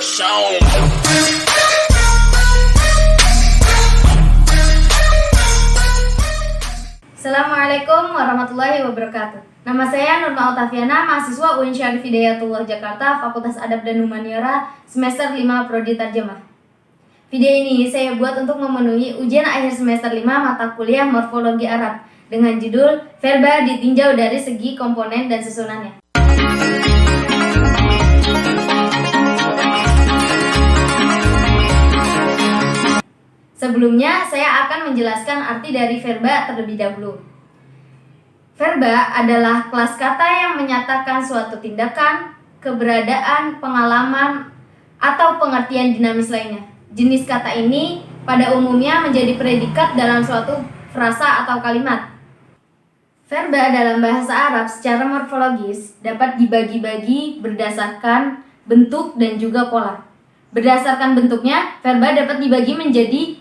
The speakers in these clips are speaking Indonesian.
Show. Assalamualaikum warahmatullahi wabarakatuh. Nama saya Nurma Otaviana, mahasiswa UIN Syarif Hidayatullah Jakarta, Fakultas Adab dan Humaniora, semester 5 Prodi Tarjamah. Video ini saya buat untuk memenuhi ujian akhir semester 5 mata kuliah Morfologi Arab dengan judul Verba ditinjau dari segi komponen dan susunannya. Sebelumnya, saya akan menjelaskan arti dari verba terlebih dahulu. Verba adalah kelas kata yang menyatakan suatu tindakan, keberadaan, pengalaman, atau pengertian dinamis lainnya. Jenis kata ini pada umumnya menjadi predikat dalam suatu frasa atau kalimat. Verba dalam bahasa Arab secara morfologis dapat dibagi-bagi berdasarkan bentuk dan juga pola. Berdasarkan bentuknya, verba dapat dibagi menjadi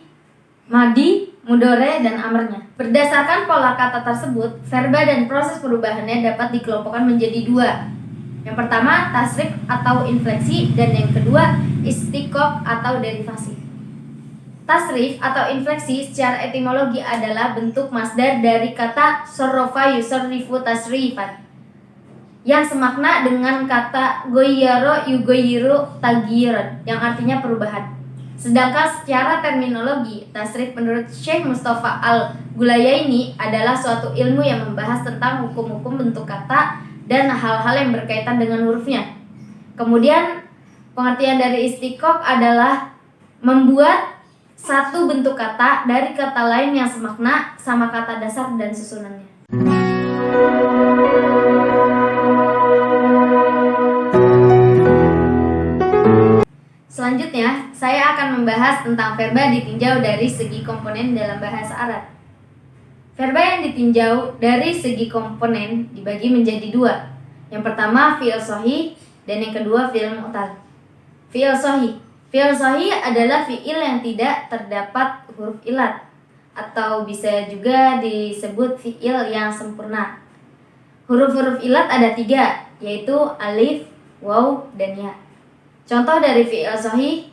madi, mudore, dan amarnya. Berdasarkan pola kata tersebut, verba dan proses perubahannya dapat dikelompokkan menjadi dua. Yang pertama, tasrif atau infleksi, dan yang kedua, istiqoq atau derivasi. Tasrif atau infleksi secara etimologi adalah bentuk masdar dari kata sorrofa yusorrifu tasrifan, yang semakna dengan kata goyyaro yugoyiru tagyiran, yang artinya perubahan. Sedangkan secara terminologi, tasrif menurut Syekh Mustafa Al-Gulayaini adalah suatu ilmu yang membahas tentang hukum-hukum bentuk kata dan hal-hal yang berkaitan dengan hurufnya. Kemudian, pengertian dari istiqoq adalah membuat satu bentuk kata dari kata lain yang semakna sama kata dasar dan susunannya. Selanjutnya, saya akan membahas tentang verba ditinjau dari segi komponen dalam bahasa Arab. Verba yang ditinjau dari segi komponen dibagi menjadi dua. Yang pertama, fi'il shahih, dan yang kedua, fi'il mu'tal. Fi'il shahih. Fi'il shahih adalah fi'il yang tidak terdapat huruf ilat, atau bisa juga disebut fi'il yang sempurna. Huruf-huruf ilat ada tiga, yaitu alif, waw, dan ya. Contoh dari fi'il shahih,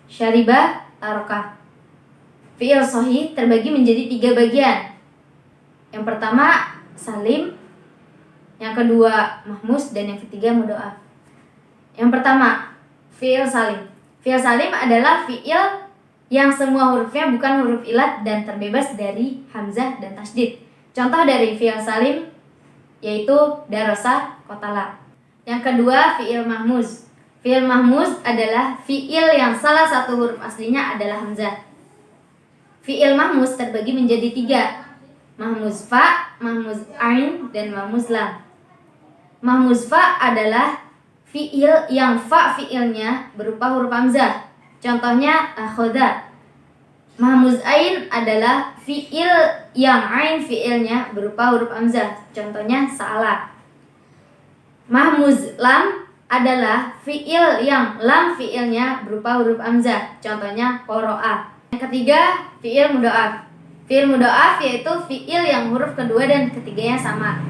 syaribah, tarokah. Fi'il shahih terbagi menjadi tiga bagian. Yang pertama, salim. Yang kedua, mahmus. Dan yang ketiga, mudhoaf. Yang pertama, fi'il salim. Fi'il salim adalah fi'il yang semua hurufnya bukan huruf ilat dan terbebas dari hamzah dan tasydid. Contoh dari fi'il salim yaitu darasa, qotala. Yang kedua, fi'il mahmuz. Fi'il mahmuz adalah fi'il yang salah satu huruf aslinya adalah hamzah. Fi'il mahmuz terbagi menjadi tiga: mahmuz fa, mahmuz ain, dan mahmuz lam. Mahmuz fa adalah fi'il yang fa fi'ilnya berupa huruf hamzah. Contohnya akhoda. Mahmuz ain adalah fi'il yang ain fi'ilnya berupa huruf hamzah. Contohnya sa'ala. Mahmuz lam adalah fi'il yang lam fi'ilnya berupa huruf hamzah. Contohnya qoro'a. Yang ketiga, fi'il mudhoaf. Fi'il mudhoaf yaitu fi'il yang huruf kedua dan ketiganya sama.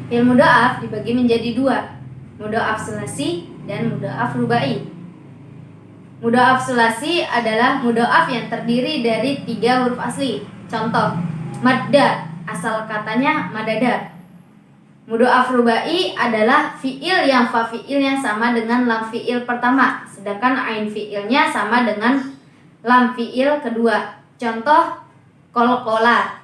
Fi'il mudhoaf dibagi menjadi dua: mudhoaf sulasi dan mudhoaf rubai. Mudhoaf sulasi adalah mudhoaf yang terdiri dari tiga huruf asli. Contoh, madda, asal katanya madada. Mudhoaf rubai adalah fi'il yang fa fi'ilnya sama dengan lam fi'il pertama, sedangkan ain fi'ilnya sama dengan lam fi'il kedua. Contoh, kolkola.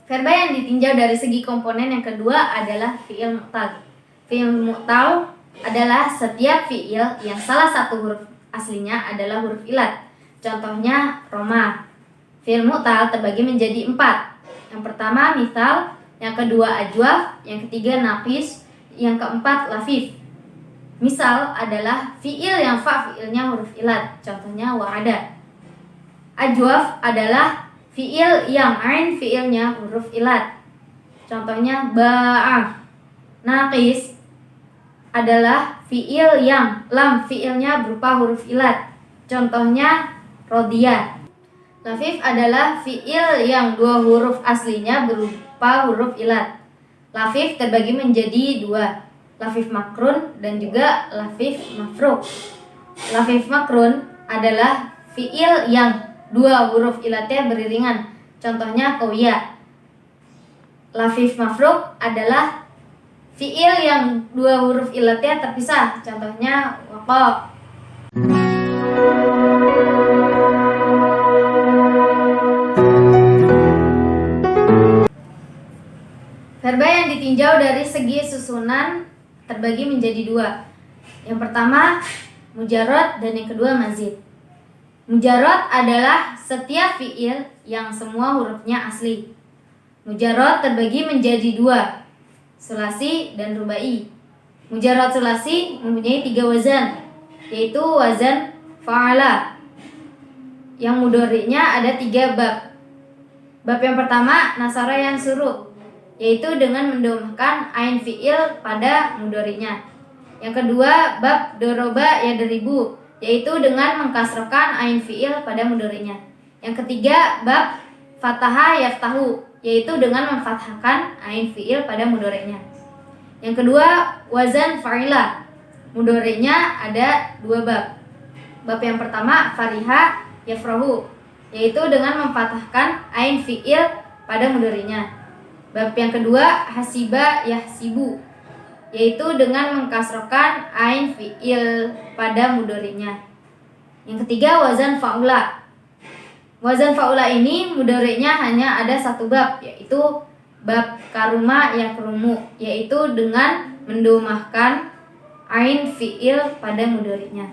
Verba yang ditinjau dari segi komponen yang kedua adalah fi'il mu'tal. Fi'il mu'tal adalah setiap fi'il yang salah satu huruf aslinya adalah huruf ilat. Contohnya roma. Fi'il mu'tal terbagi menjadi empat. Yang pertama, misal. Yang kedua, ajwaf. Yang ketiga, naqis. Yang keempat, lafif. Misal adalah fi'il yang fa fi'ilnya huruf ilat. Contohnya wa'ada. Ajwaf adalah fi'il yang ain fi'ilnya huruf ilat. Contohnya ba'ah. Naqis adalah fi'il yang lam fi'ilnya berupa huruf ilat. Contohnya rodiyah. Lafif adalah fi'il yang dua huruf aslinya berupa huruf ilat. Lafif terbagi menjadi dua. lafif makrun dan juga lafif mafruk. Lafif makrun adalah fiil yang dua huruf ilatnya beriringan, contohnya qawiyah. Lafif mafruk adalah fiil yang dua huruf ilatnya terpisah, contohnya waqa. Verba yang ditinjau dari segi susunan terbagi menjadi dua. Yang pertama mujarrad dan yang kedua mazid. Mujarrad adalah setiap fiil yang semua hurufnya asli. Mujarrad terbagi menjadi dua, sulasi dan rubai. Mujarrad sulasi mempunyai 3 wazan, yaitu wazan fa'ala, yang mudhari'nya ada 3 bab. Bab yang pertama nasara yang suruh, yaitu dengan mendomahkan ain fi'il pada mudhari'nya. Yang kedua bab doroba yadribu, yaitu dengan mengkasrokan ain fi'il pada mudhari'nya. Yang ketiga bab fataha yaftahu, yaitu dengan memfathahkan ain fi'il pada mudhari'nya. Yang kedua wazan fa'ila, mudhari'nya ada 2 bab. Bab yang pertama fariha yafrahu, yaitu dengan memfathahkan ain fi'il pada mudhari'nya. Bab yang kedua hasiba yahsibu, yaitu dengan mengkasrokan ain fi'il pada mudhari'nya. Yang ketiga wazan fa'ula. Wazan fa'ula ini mudhari'nya hanya ada 1 bab, yaitu bab karuma yakrumu, yaitu dengan mendomahkan ain fi'il pada mudhari'nya.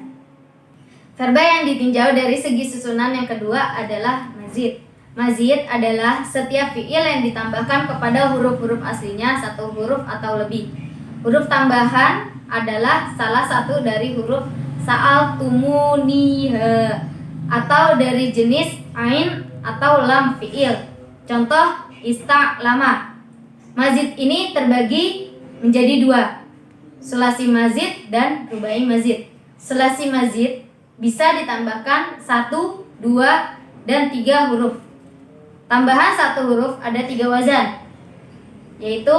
Verba yang ditinjau dari segi susunan yang kedua adalah mazid. Mazid adalah setiap fi'il yang ditambahkan kepada huruf-huruf aslinya 1 huruf atau lebih. Huruf tambahan adalah salah satu dari huruf sa'altumuniha atau dari jenis ain atau lam fi'il. Contoh ista'lama. Mazid ini terbagi menjadi 2, sulasi mazid dan rubai mazid. Sulasi mazid bisa ditambahkan 1, 2, dan 3 huruf. Tambahan 1 huruf ada 3 wazan, yaitu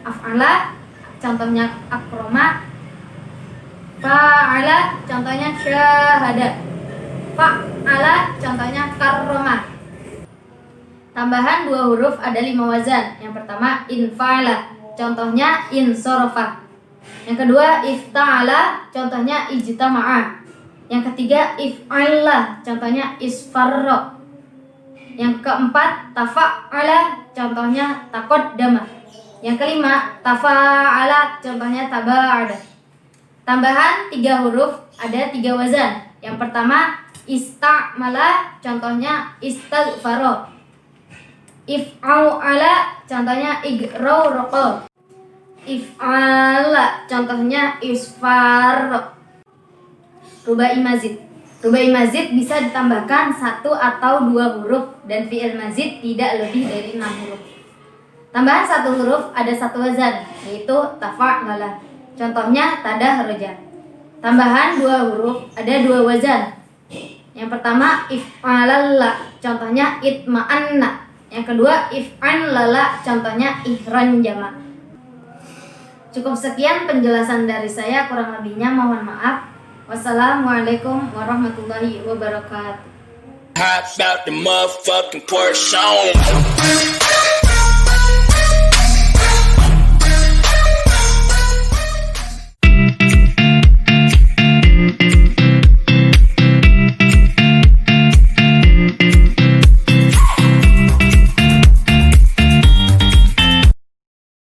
af'ala, contohnya akroma, fa'ala, contohnya syahada, fa'ala, contohnya karroma. Tambahan 2 huruf ada 5 wazan. Yang pertama infa'ala, contohnya insorofa. Yang kedua ifta'ala, contohnya ijtama'a. Yang ketiga if'alla, contohnya isfarra. Yang keempat tafa'ala, contohnya taqaddama. Yang kelima tafa'ala, contohnya taba'ada. Tambahan 3 huruf ada 3 wazan. Yang pertama ista'mala, contohnya istaghfara. If'ala, contohnya igra'raqa. If'ala, contohnya isfarra. Rubai mazid. Rubai mazid bisa ditambahkan 1 atau 2 huruf dan fi'il mazid tidak lebih dari 6 huruf. Tambahan 1 huruf ada 1 wazan, yaitu tafa'lala. Contohnya tadahraja. Tambahan 2 huruf ada 2 wazan. Yang pertama if'alalla, contohnya itma'anna. Yang kedua if'anlala, contohnya ihranjama. Cukup sekian penjelasan dari saya, kurang lebihnya mohon maaf. Wassalamualaikum warahmatullahi wabarakatuh. Hop out the motherfucking Porsche on.